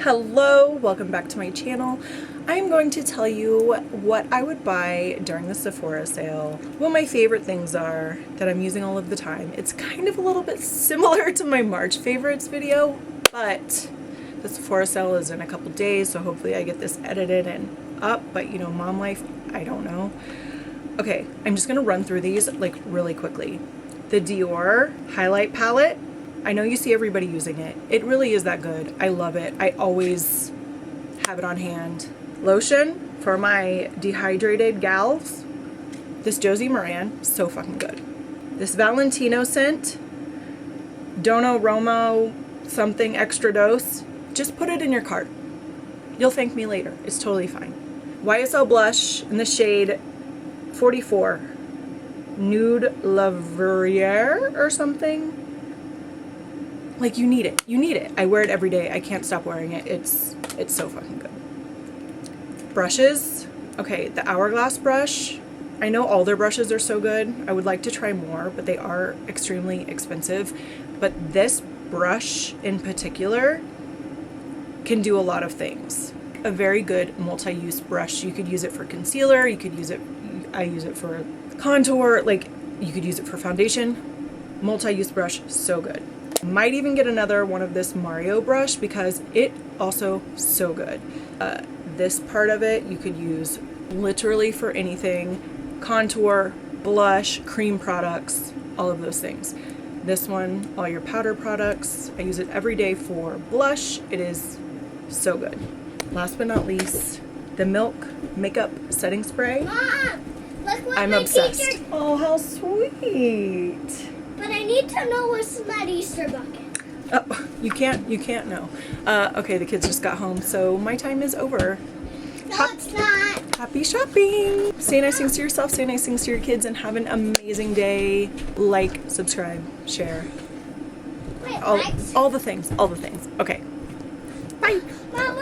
Hello, welcome back to my channel. I am going to tell you what I would buy during the Sephora sale, what my favorite things are that I'm using all of the time. It's kind of a little bit similar to my March favorites video, but the Sephora sale is in a couple days, so hopefully I get this edited and up, but you know, mom life, I don't know. Okay, I'm just gonna run through these like really quickly. The Dior highlight palette, I know you see everybody using it. It really is that good. I love it. I always have it on hand. Lotion for my dehydrated gals. This Josie Moran, so fucking good. This Valentino scent, Dono Romo something extra dose. Just put it in your cart. You'll thank me later. It's totally fine. YSL blush in the shade 44. Nude Lavrier or something. Like, you need it. You need it. I wear it every day. I can't stop wearing it. It's so fucking good. Brushes. Okay, the Hourglass brush. I know all their brushes are so good. I would like to try more, but they are extremely expensive. But this brush in particular can do a lot of things. A very good multi-use brush. You could use it for concealer. You could use it, I use it for contour. Like, you could use it for foundation. Multi-use brush, so good. Might even get another one of this Mario brush because it also so good. This part of it you could use literally for anything. Contour, blush, cream products, all of those things. This one, all your powder products. I use it every day for blush. It is so good. Last but not least, the Milk Makeup Setting Spray. Mom, look what I'm obsessed. Oh, how sweet. But I need to know what's in that Easter bucket. Oh, you can't know. Okay, the kids just got home, so my time is over. No, it's not. Happy shopping. Say nice things to yourself, say nice things to your kids, and have an amazing day. Like, subscribe, share. Wait, All the things. Okay. Bye. Mom,